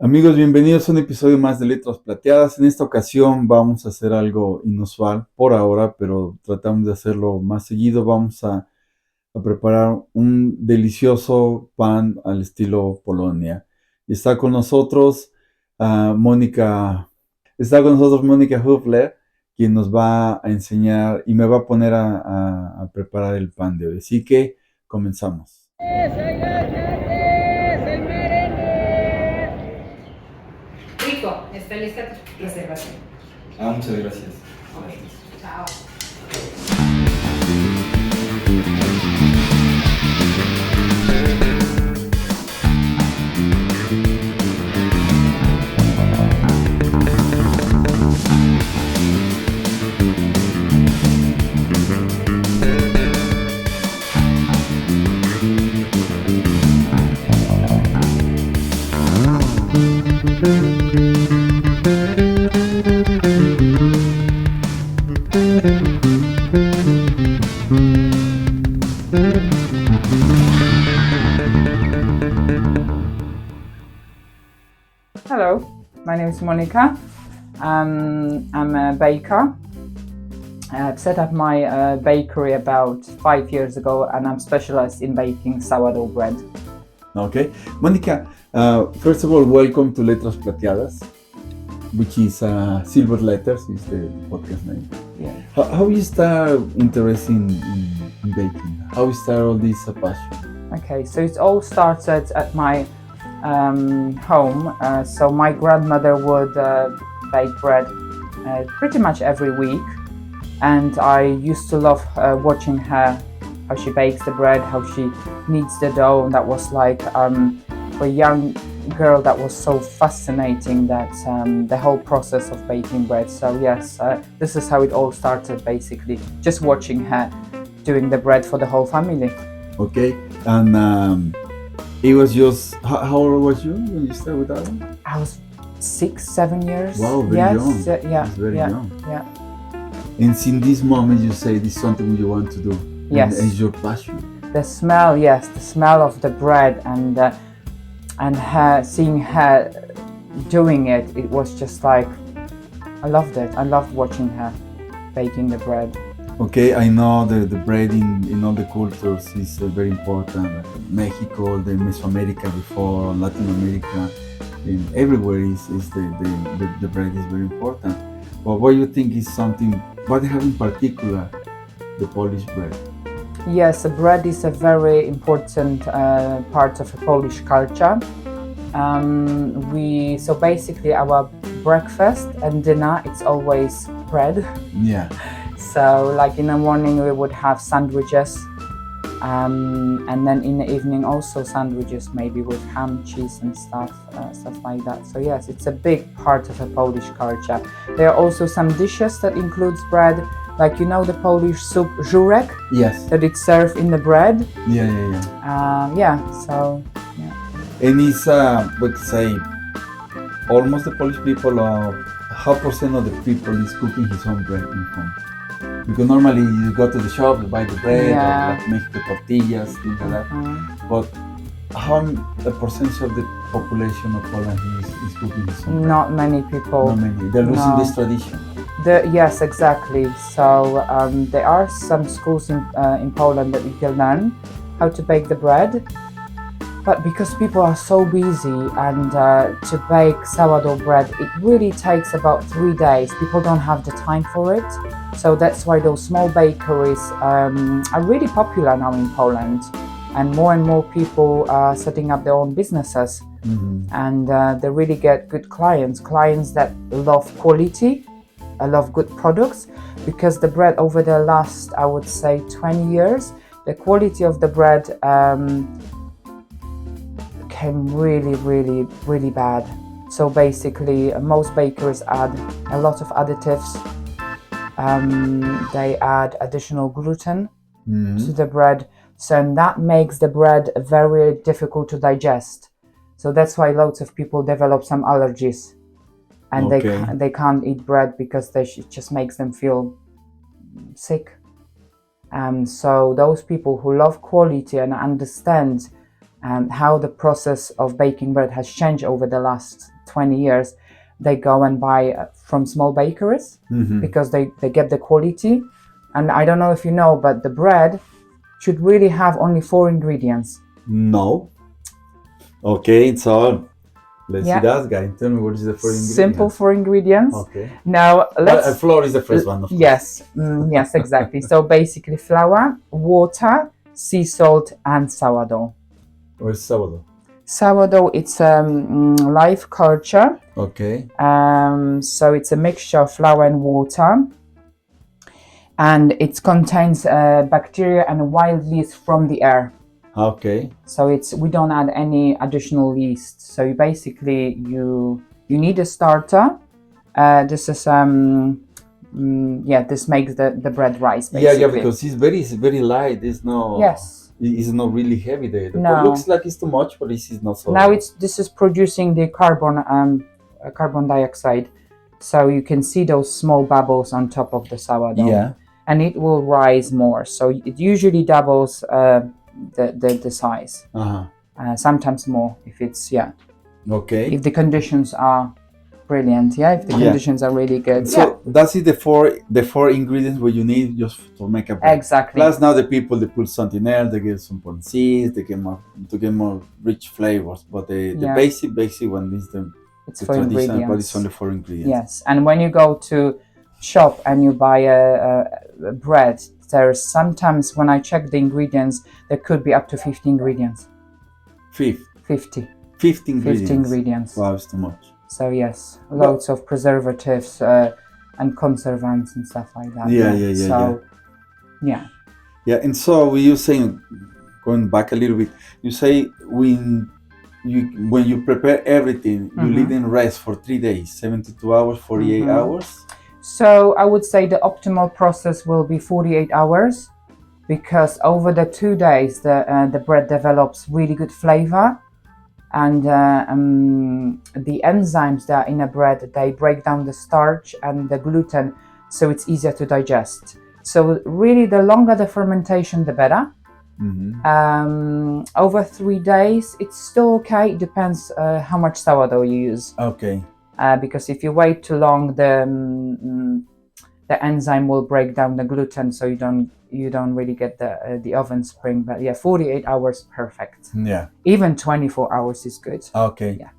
Amigos, bienvenidos a un episodio más de Letras Plateadas. En esta ocasión vamos a hacer algo inusual por ahora, pero tratamos de hacerlo más seguido. Vamos a preparar un delicioso pan al estilo Polonia. Y Mónica, está con nosotros Monika Höwler, quien nos va a enseñar y me va a poner a preparar el pan de hoy. Así que comenzamos. Rico, está lista tu reservación. Muchas gracias. Ok, chao. Hello, my name is Monika. I'm a baker. I've set up my bakery about 5 years ago, and I'm specialized in baking sourdough bread. Okay, Monica, first of all, welcome to Letras Plateadas, which is Silver Letters, is the podcast name. Yeah. How you start interested in baking? How you start all this passion? Okay, so it all started at my home. So my grandmother would bake bread pretty much every week, and I used to love watching her, how she bakes the bread, how she kneads the dough. And that was like for a young girl, that was so fascinating, that the whole process of baking bread. So yes, this is how it all started, basically just watching her doing the bread for the whole family. Okay, and it was just, how old was you when you started with that one? I was 6-7 years. Wow, very yes, young. yeah, That's very yeah, young. yeah. And in this moment, you say this is something you want to do. Yes. And it's your passion. The smell, yes, the smell of the bread, and her, seeing her doing it, it was just like, I loved it. I loved watching her baking the bread. Okay, I know the bread in all the cultures is very important. Mexico, the Mesoamerica before, Latin America, and everywhere is the bread is very important. But what you think is something, what they have in particular, the Polish bread? Yes, the bread is a very important part of the Polish culture. So basically our breakfast and dinner, it's always bread. Yeah. So like in the morning we would have sandwiches, and then in the evening also sandwiches, maybe with ham, cheese and stuff like that. So yes, it's a big part of the Polish culture. There are also some dishes that includes bread, like, you know, the Polish soup żurek? Yes. That it's served in the bread. Yeah. So And it's let's say almost the Polish people, how percent of the people is cooking his own bread in home? Because normally you go to the shop, you buy the bread, or like Mexico tortillas, things like that. But how the percentage of the population of Poland is cooking his own bread? Not many people. Not many. They're losing this tradition. Yes, exactly. So there are some schools in Poland that you can learn how to bake the bread. But because people are so busy, and to bake sourdough bread, it really takes about 3 days. People don't have the time for it. So that's why those small bakeries are really popular now in Poland. And more people are setting up their own businesses. Mm-hmm. And they really get good clients that love quality, love good products, because the bread over the last, I would say, 20 years, the quality of the bread became really bad. So basically most bakeries add a lot of additives. They add additional gluten to the bread, so that makes the bread very difficult to digest. So that's why lots of people develop some allergies, and they can't eat bread because it just makes them feel sick. So those people who love quality and understand and how the process of baking bread has changed over the last 20 years. They go and buy from small bakeries because they get the quality. And I don't know if you know, but the bread should really have only 4 ingredients. No. Okay, so let's Yeah. see that guy. Tell me what is the 4 ingredients. Simple 4 ingredients. Okay. Now let's. Flour is the first one, of course. Yes, yes, exactly. So basically, flour, water, sea salt, and sourdough. Where's sourdough? Sourdough, it's live culture. Okay. So it's a mixture of flour and water, and it contains bacteria and wild yeast from the air. Okay. So we don't add any additional yeast. So you basically you need a starter. This is this makes the bread rise. Basically. Yeah, because it's very light. It's no. Yes. It's not really heavy. No. It looks like it's too much, but this is not so. Now this is producing the carbon dioxide, so you can see those small bubbles on top of the sourdough. Yeah. And it will rise more. So it usually doubles the size. Sometimes more if it's Okay. if the conditions are brilliant. If the conditions are really good. So that's it. The four ingredients what you need just to make a bread. Exactly. Plus now the people they put something else. They get some seeds. They get more rich flavors. But the basic one is the 4 ingredients. But it's only 4 ingredients. Yes, and when you go to shop and you buy a bread, there's sometimes when I check the ingredients, there could be up to 50 ingredients. 50 ingredients. Wow, it's too much. So yes, loads of preservatives and conservants and stuff like that. Yeah, and so you saying, going back a little bit, you say when you prepare everything, you leave them rest for 3 days, 72 hours, 48 hours. So I would say the optimal process will be 48 hours, because over the 2 days the bread develops really good flavor, and the enzymes that are in a bread, they break down the starch and the gluten, so it's easier to digest. So really, the longer the fermentation, the better. Over 3 days, it's still okay. It depends how much sourdough you use. Okay. Because if you wait too long, the enzyme will break down the gluten, so you don't really get the oven spring. But 48 hours, perfect. Yeah. Even 24 hours is good. Okay. Yeah.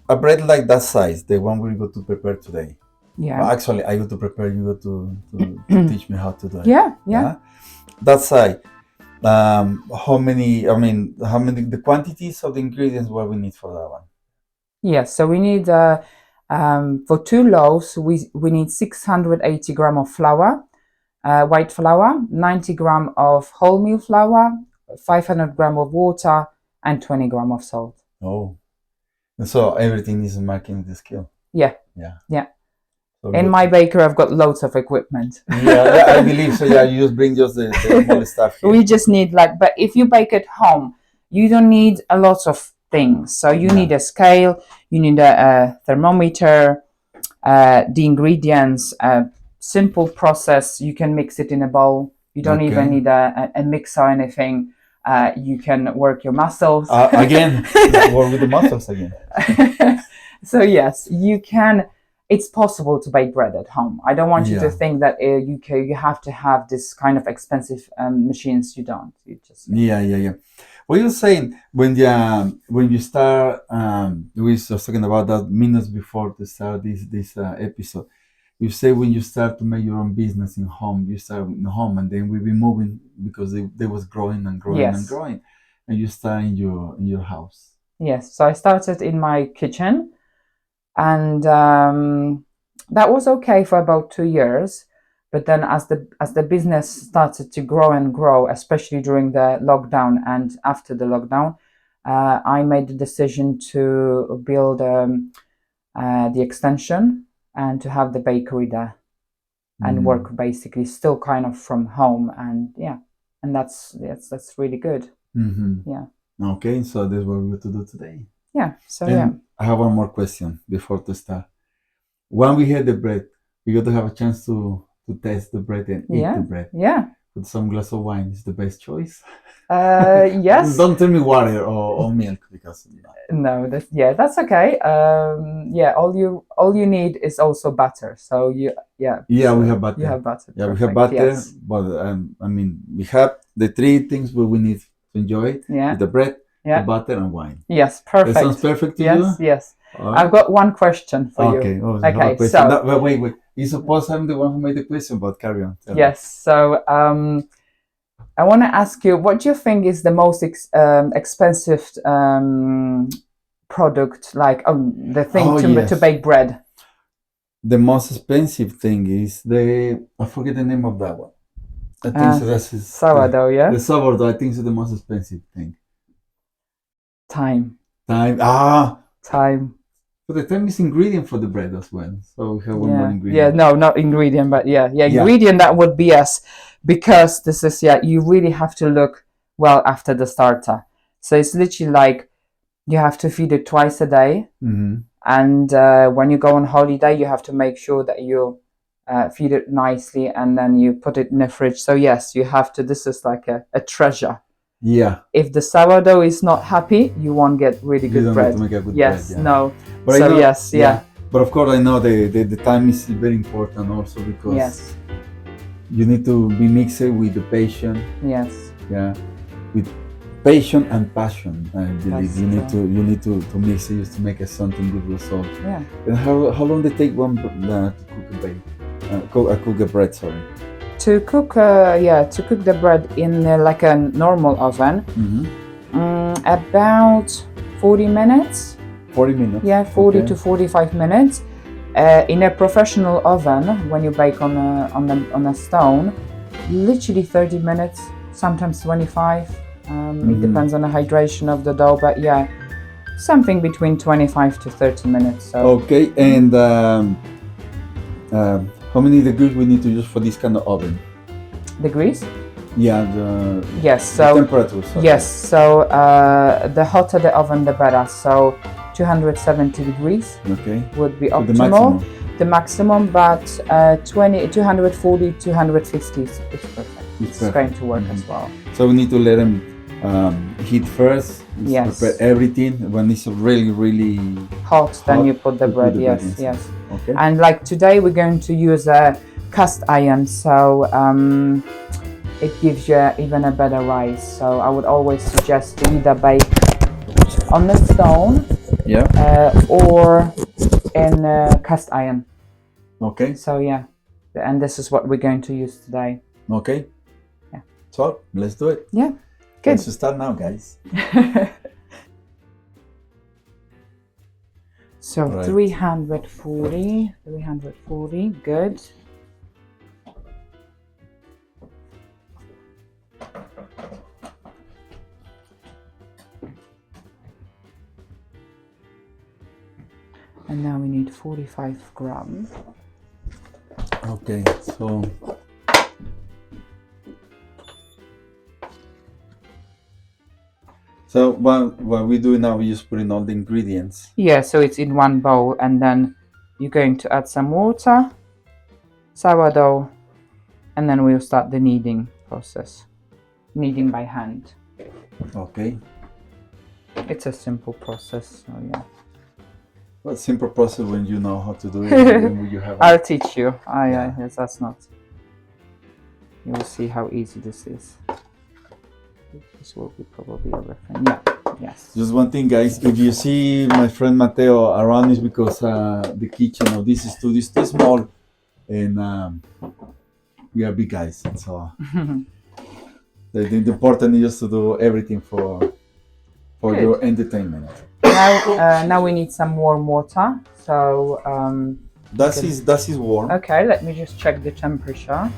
A bread like that size, the one we go to prepare today. Yeah. Well, actually, I go to prepare. You go to teach me how to do it. Yeah. That size. How many? The quantities of the ingredients what we need for that one? Yes. So we need for 2 loaves, we need 680 grams of flour, white flour, 90 grams of wholemeal flour, 500 grams of water, and 20 grams of salt. Oh, and so everything is marking the scale. Yeah. So in my bakery, I've got loads of equipment. Yeah, I believe so. Yeah, you just bring the small stuff here. We just need but if you bake at home, you don't need a lot of things. So you need a scale, you need a thermometer, the ingredients, simple process. You can mix it in a bowl. You don't even need a mix or anything. You can work your muscles. Again, work with the muscles again. So yes, you can. It's possible to bake bread at home. I don't want you to think that you have to have this kind of expensive machines. You don't. You just. Yeah. What you're saying when you start, we were just talking about that minutes before to start this episode. You say when you start to make your own business in home, you start in home, and then we've been moving because they was growing and growing and growing, and you start in your house. Yes. So I started in my kitchen, and that was okay for about 2 years. But then as the business started to grow and grow, especially during the lockdown and after the lockdown, I made the decision to build the extension and to have the bakery there and work basically still kind of from home. And that's really good. Yeah. Okay, so that's what we're going to do today. Yeah. So I have one more question before to start. When we had the bread, we got to have a chance to taste the bread and eat the bread. Yeah. with some glass of wine is the best choice. Yes. Don't tell me water or milk because No, that's okay. Yeah, all you need is also butter. So we have butter. You have butter. Yeah, we Perfect, have butter, yes. but I mean, we have the three things where we need to enjoy it: Yeah. the bread, Yeah. the butter, and wine. Yes, perfect. That sounds perfect to you. Yes, yes. All right. I've got one question for you. Okay. Oh, Okay, question. so- No, wait. You suppose I'm the one who made the question, but carry on. Tell me. Yes. So I want to ask you, what do you think is the most expensive product, like the thing to yes. bake bread? The most expensive thing is I forget the name of that one. I think so that's sourdough, yeah? The sourdough, I think is the most expensive thing. Time. Time. Time. But the time is ingredient for the bread as well. So we have one more ingredient. Yeah, no, not ingredient, but ingredient that would be because this is, you really have to look well after the starter. So it's literally like you have to feed it twice a day. Mm-hmm. And when you go on holiday, you have to make sure that you feed it nicely and then you put it in the fridge. So yes, you have to, this is like a treasure. Yeah. If the sourdough is not happy, you won't get really good bread. Get good yes, bread, yeah. No. But so I know, yes, yeah. But of course I know the time is very important also because you need to be mixed with the passion. Yes. Yeah. With passion and passion, I believe. That's you need to mix it just to make something good result. Yeah. And how long does it take one to cook a bread, sorry? To cook the bread in like a normal oven, about 40 minutes. 40 minutes? Yeah, 40 to 45 minutes. In a professional oven, when you bake on a stone, literally 30 minutes, sometimes 25. It depends on the hydration of the dough, but something between 25 to 30 minutes. So. Okay, and how many degrees we need to use for this kind of oven? Degrees? Yeah, the temperature. Sorry. Yes, so the hotter the oven, the better. So 270 degrees would be optimal. The maximum, but 240, 250 is perfect. It's going to work as well. So we need to let them heat first. Yes. Prepare everything. When it's really, really hot, then you put the bread. Yes. Okay. And like today, we're going to use a cast iron, so it gives you even a better rise. So I would always suggest to either bake on the stone, or in cast iron. Okay. So and this is what we're going to use today. Okay. Yeah. So let's do it. Yeah. Good. Let's start now, guys. So right. 340, good. And now we need 45 grams. Okay, so what we do now, we just put in all the ingredients. Yeah, so it's in one bowl, and then you're going to add some water, sourdough, and then we'll start the kneading process. Kneading by hand. Okay. It's a simple process, so yeah. Well, simple process when you know how to do it. When you have I'll teach you. Yes, that's not. You will see how easy this is. This will be probably everything. Yeah. Yes. Just one thing, guys. If you see my friend Mateo around, is because the kitchen of this studio is too small, and we are big guys. So the important is just to do everything for your entertainment. Now we need some warm water. So that is warm. Okay, let me just check the temperature.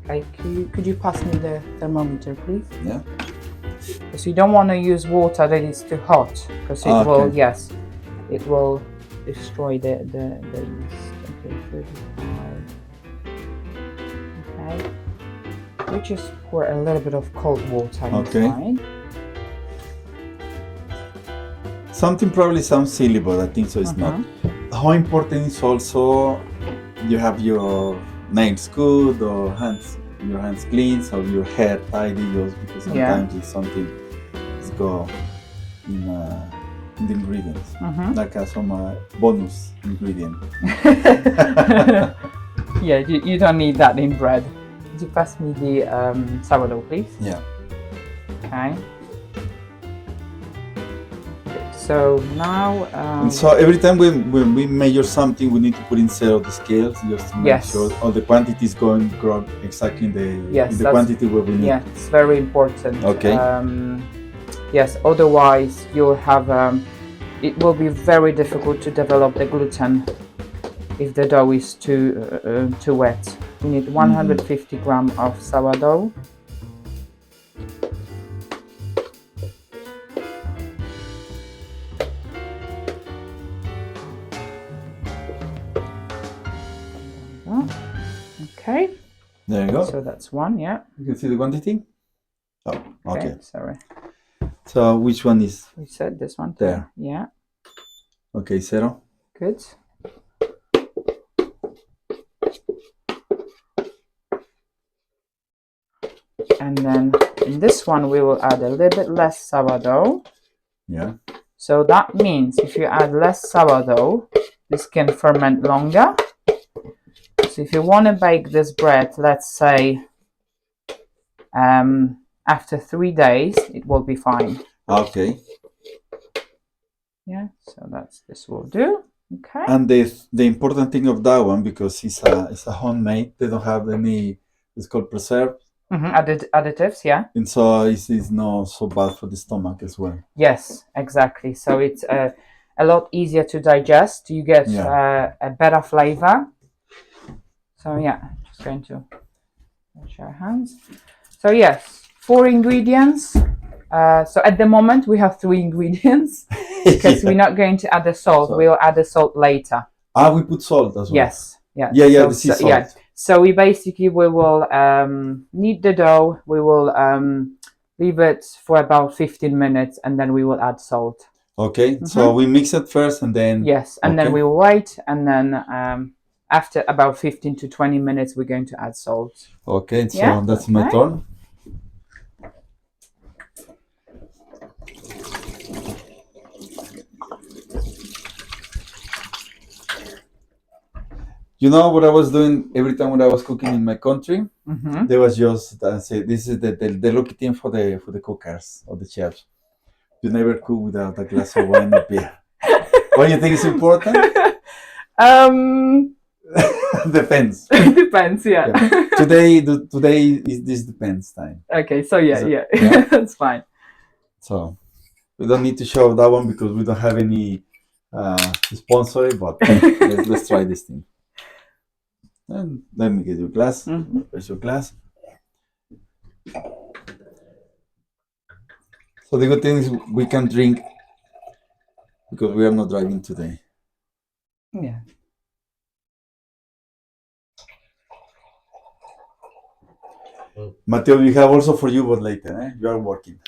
Okay, could you pass me the thermometer, please? Yeah. Because you don't want to use water that is too hot, because it will, yes, it will destroy the yeast. Okay, 35. Okay. We just pour a little bit of cold water inside. Something probably sounds silly, but I think so it's not. How important is also you have your nails good or hands your hands clean, so your hair tidy, just because sometimes it's something is go in the ingredients, like some bonus ingredient. Yeah, you don't need that in bread. Could you pass me the sourdough, please? Yeah. Okay. So now. And so every time when we measure something, we need to put in zero the scales just to make sure all the quantity is going exactly in the quantity where we need. Yeah, it's very important. Okay. Yes, otherwise you'll have. It will be very difficult to develop the gluten if the dough is too wet. We need 150 grams of sourdough. Okay. There you go. So that's one, yeah. You can see the quantity? Oh, okay. Sorry. So which one is? We said this one. There. Yeah. Okay, zero. Good. And then in this one we will add a little bit less sourdough. Yeah. So that means if you add less sourdough, this can ferment longer. So if you want to bake this bread, let's say after 3 days, it will be fine. Okay. Yeah, so this will do. Okay. And the important thing of that one, because it's a homemade, they don't have any, it's called preserve. Additives, yeah. And so it's not so bad for the stomach as well. Yes, exactly. So it's a lot easier to digest. You get a better flavor. So yeah, just going to wash our hands. So yes, 4 ingredients. So at the moment we have 3 ingredients because we're not going to add the salt. We'll add the salt later. We put salt as well. Yes. Yeah. Yeah. The sea salt. Yeah. So we will knead the dough. We will leave it for about 15 minutes, and then we will add salt. Okay. So we mix it first, and then then we will wait, and then after about 15 to 20 minutes, we're going to add salt. Okay. So that's my turn. You know what I was doing every time when I was cooking in my country? There was just say this is the lucky thing for the cookers or the chefs. You never cook without a glass of wine or beer. What do you think is important? Depends. It depends, yeah. Today is this depends time. Okay, so yeah. That's fine. So we don't need to show that one because we don't have any sponsor, but let's try this thing. And let me get your glass. Where's your glass? So the good thing is we can drink because we are not driving today. Yeah. Mateo, we have also for you, but later, you are working.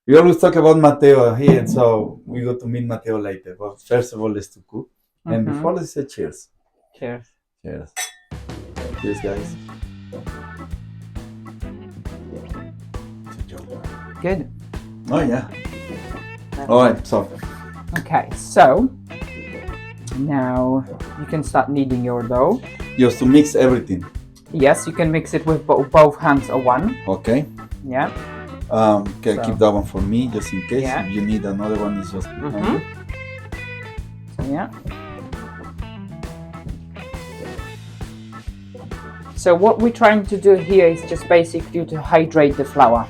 We always talk about Mateo here, so we go to meet Mateo later. But first of all, let's to cook. And before, let's say cheers. Cheers. Cheers. Cheers, guys. Good. Oh, yeah. All right, so. Okay, so now you can start kneading your dough. Just to mix everything. Yes, you can mix it with both hands or one. Okay. Yeah. Okay, so keep that one for me, just in case. Yeah. If you need another one, it's just behind you. So, yeah. So what we're trying to do here is just basically to hydrate the flour.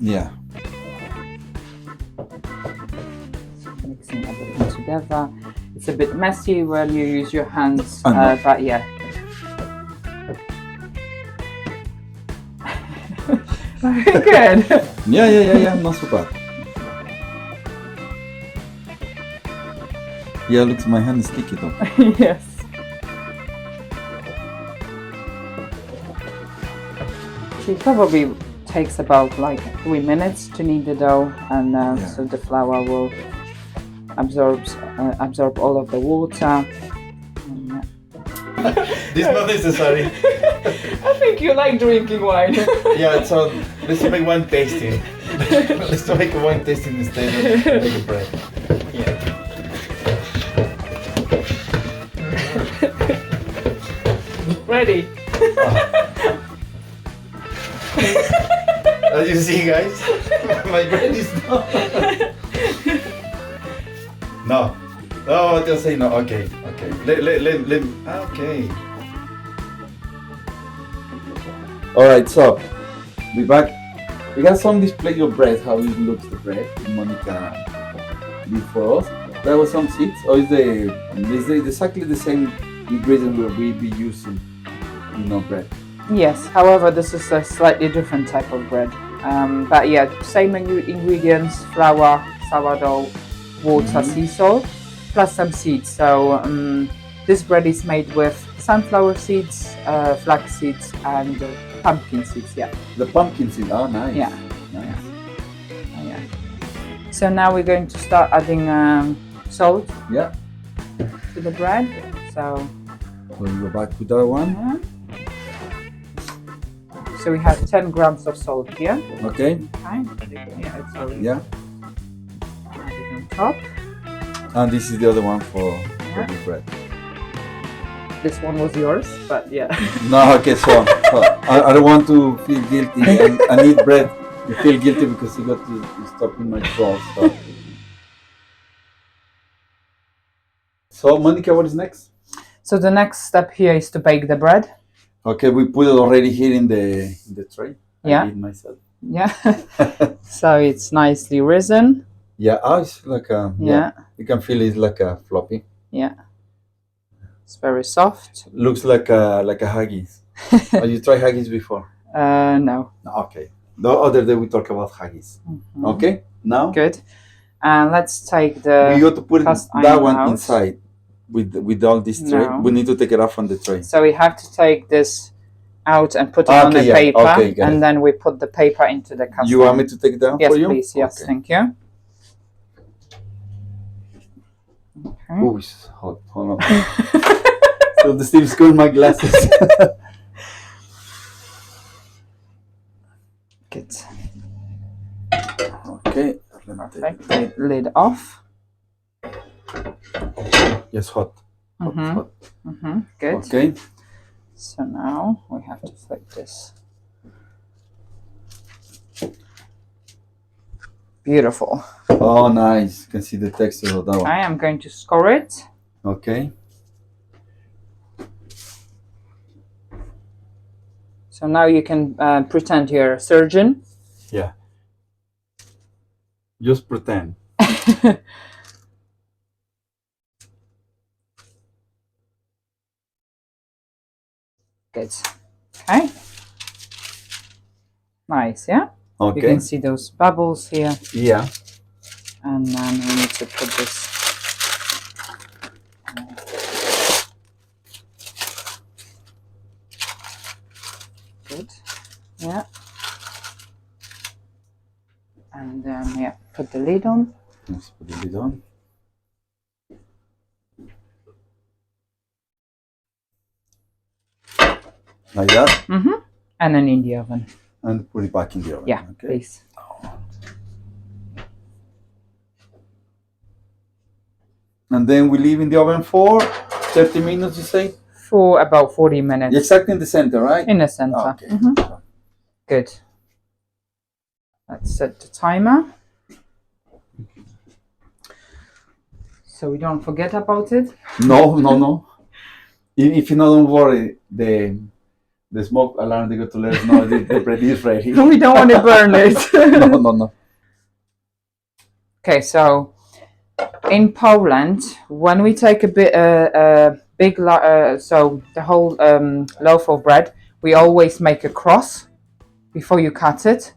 Yeah. Mixing everything together. It's a bit messy when you use your hands, but yeah. Very good. Yeah, not so bad. Yeah, looks my hand is sticky though. Yes. It probably takes about like 3 minutes to knead the dough, and so the flour will absorb all of the water. This is not necessary. I think you like drinking wine. Yeah, so let's make one tasting. Let's make one tasting instead of making bread. Yeah. Ready? As you see, guys, my bread is not. No. Oh, just say no. Okay. Let. Okay. All right. So we back. We got some display of bread. How it looks the bread. Monika did for us. There was some seeds. Or is exactly the same ingredient where we be using, bread? Yes. However, this is a slightly different type of bread. But yeah, same ingredients: flour, sourdough, water, sea salt, plus some seeds. So this bread is made with sunflower seeds, flax seeds, and pumpkin seeds. Yeah. The pumpkin seed. Oh, nice. Yeah. Nice. Yeah. So now we're going to start adding salt. Yeah. To the bread. So we'll go back to that one. Yeah. So we have 10 grams of salt here. Okay. Yeah, it's already Yeah. added on top. And this is the other one for the bread. This one was yours, but yeah. No, okay, so I don't want to feel guilty and eat bread. You feel guilty because you got to stop in my throat. So Monika, what is next? So the next step here is to bake the bread. Okay, we put it already here in the tray. Yeah. I did myself. Yeah. So it's nicely risen. Yeah, it's like a you can feel it's like a floppy. Yeah. It's very soft. Looks like a haggis. Have you tried haggis before? No. Okay. The other day we talk about haggis. Mm-hmm. Okay. Now. Good. And let's take the. We got to put that one out. inside with all this tray. No. We need to take it off from the tray. So we have to take this out and put it on the paper, and then we put the paper into the cast. You want me to take it down for you? Yes, please. Yes, okay. Thank you. Okay. Oh, it's hot. Hold on. So the Steve's got my glasses. Good. Okay. Perfect. Lid off. Yes, hot. Hot. Good. Okay. So now we have to flip this. Beautiful. Oh, nice. You can see the texture of that one. I am going to score it. Okay. So now you can pretend you're a surgeon. Yeah. Just pretend. Good. Okay. Nice, yeah? Okay. You can see those bubbles here. Yeah. And then we need to put this. Good. Yeah. And then, put the lid on. Let's put the lid on. Like that? Mm-hmm. And then in the oven. And put it back in the oven. Yeah, okay. Please. And then we leave in the oven for 30 minutes, you say? For about 40 minutes. Exactly in the center, right? In the center. Okay. Good. Let's set the timer. So we don't forget about it. No. If you don't worry, the smoke alarm, they got to let us know the bread is ready. We don't want to burn it. No. Okay, so in Poland, when we take a big so the whole loaf of bread, we always make a cross before you cut it.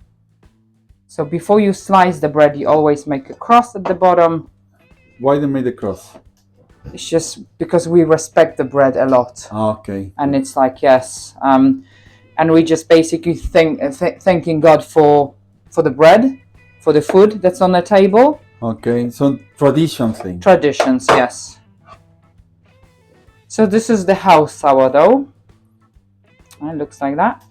So before you slice the bread, you always make a cross at the bottom. Why they made the cross? It's just because we respect the bread a lot. Okay. And it's like, yes. And we just basically thanking God for the bread, for the food that's on the table. Okay, so tradition thing. Traditions, yes. So this is the house sourdough. It looks like that.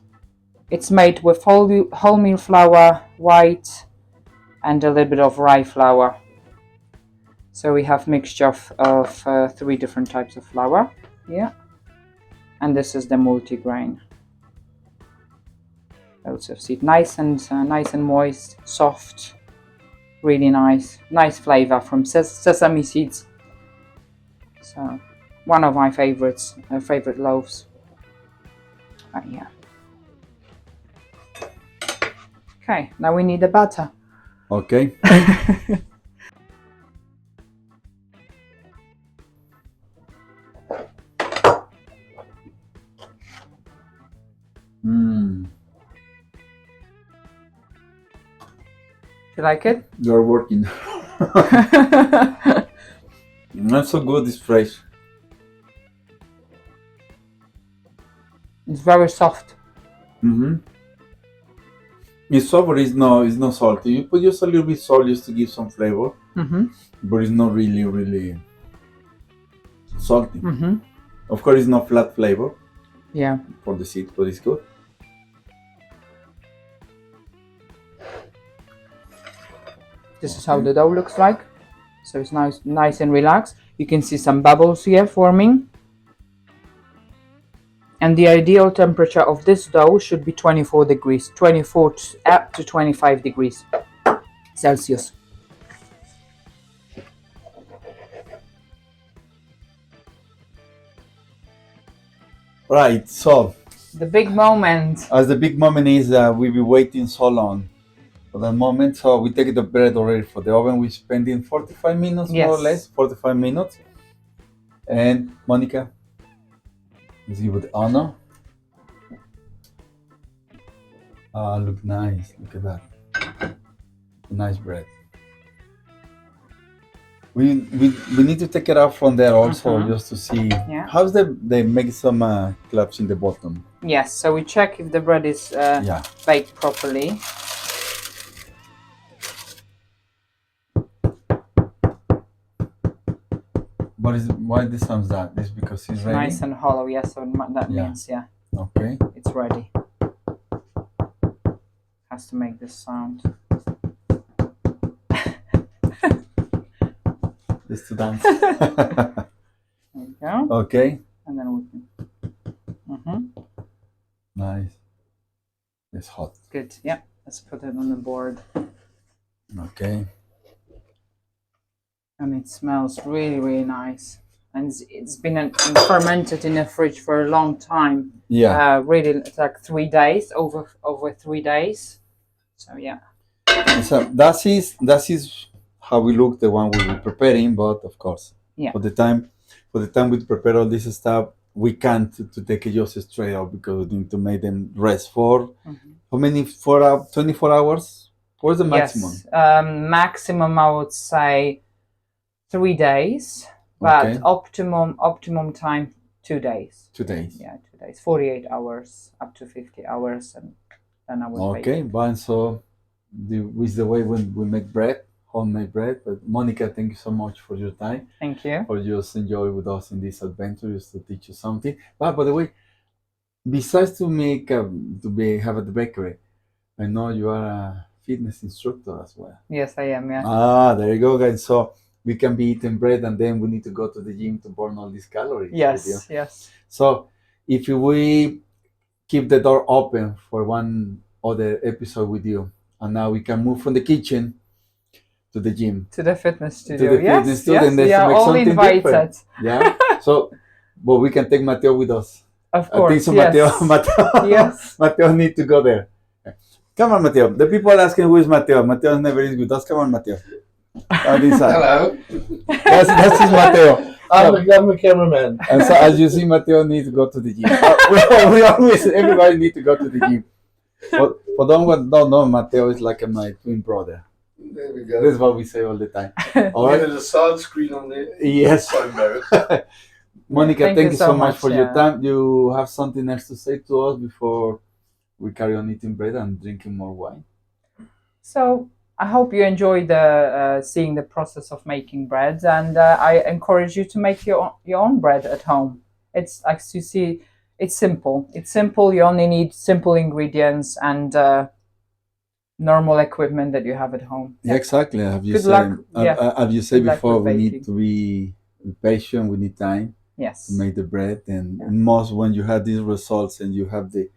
It's made with wholemeal flour, white, and a little bit of rye flour. So we have mixture of 3 different types of flour. Yeah. And this is the multigrain. Loads of seed, nice and moist, soft, really nice flavor from sesame seeds. So one of my favorites, favorite loaves. Yeah. Okay, now we need the butter. Okay. You like it? You're working. Not so good, it's fresh. It's very soft. It's soft, but it's not salty. You put just a little bit salt just to give some flavor, but it's not really salty. Of course, it's not flat flavor. Yeah. For the seeds, but it's good. This is how the dough looks like. So it's nice and relaxed. You can see some bubbles here forming. And the ideal temperature of this dough should be 24 degrees, 24 up to 25 degrees Celsius. Right, so the big moment. As the big moment is we've been waiting so long for that moment, so we take the bread already for the oven. We're spending 45 minutes, more or less, 45 minutes. And Monica, let's give it the honor. Look nice, look at that. Nice bread. We need to take it out from there also, just to see how's they make some claps in the bottom. Yes, so we check if the bread is baked properly. Why this sounds that? This because it's ready? Nice and hollow, yes, so that means, okay, it's ready. Has to make this sound. Just to dance. There you go. Okay. And then we can. Nice. It's hot. Good. Yeah. Let's put it on the board. Okay. And it smells really nice. And it's been fermented in the fridge for a long time. Yeah. Really, it's like 3 days, over 3 days. So yeah. So that is how we look, the one we were preparing, but of course, for the time we prepare all this stuff, we can't to take it just straight out because we need to make them rest for how many? 24 hours? What's the maximum? Yes, maximum I would say 3 days, but optimum time 2 days. 2 days. Yeah, 2 days, 48 hours up to 50 hours, and then I would bake it. But so with the way when we make bread. Homemade bread. But Monica, thank you so much for your time. Thank you. For just enjoy with us in this adventure, just to teach you something. But by the way, besides to make have at the bakery, I know you are a fitness instructor as well. Yes, I am. Yeah. There you go, guys. So we can be eating bread, and then we need to go to the gym to burn all these calories. Yes. Yes. So if we keep the door open for one other episode with you, and now we can move from the kitchen to the gym, to the fitness studio. Fitness studio, and we are all invited. Different. Yeah. So, but we can take Mateo with us. Of course. I think so. Mateo. Yes. Mateo need to go there. Come on, Mateo. The people are asking who is Mateo. Mateo never is with us. Come on, Mateo. Hello. That's his Mateo. I'm a cameraman. And so, as you see, Mateo needs to go to the gym. Everybody needs to go to the gym. But for don't know, Mateo is like my twin brother. There we go. This is what we say all the time. All right. There's a side screen on there. Yes. So embarrassed. Monica, thank you so much for your time. You have something else to say to us before we carry on eating bread and drinking more wine? So I hope you enjoyed seeing the process of making bread, and I encourage you to make your own bread at home. It's like you see, it's simple. It's simple. You only need simple ingredients and normal equipment that you have at home. Yeah, exactly. Have you Good said? luck. Yeah. Have you said Good luck before? with We need baking. to be patient. We need time Yes. to make the bread, and Yeah. most when you have these results and you have the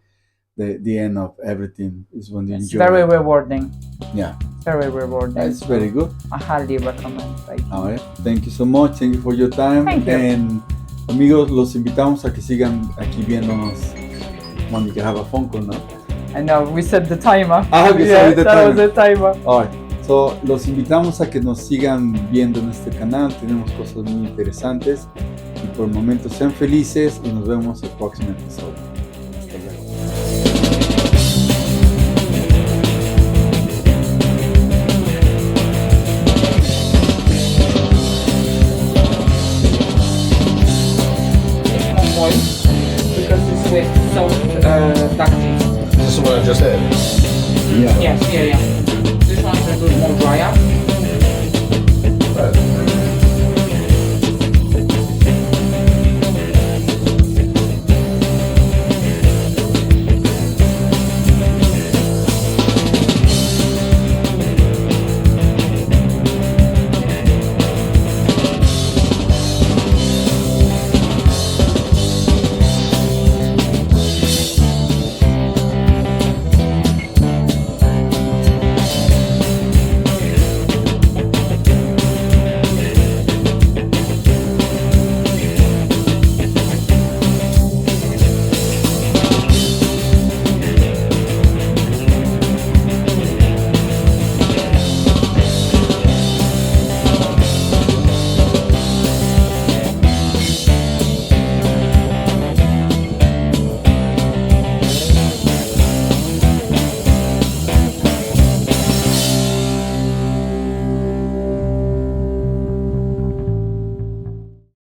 end of everything is when you It's enjoy. very it. rewarding. Yeah, Very rewarding. that's very good. I highly recommend baking. All right. Thank you so much. Thank you for your time. Thank you. And amigos, los invitamos a que sigan aquí viéndonos. Monika, have a phone call, ¿no? I know we set the timer. Okay, Yeah, sorry, the that was timer. the timer. All right. So, los invitamos a que nos sigan viendo en este canal. Tenemos cosas muy interesantes. Y por el momento sean felices y nos vemos el próximo episodio. Hasta luego. It's more moist because it's with soaked duck cheese. This is what I just said. Yeah. Yes, yeah. This one's a little more drier. Right.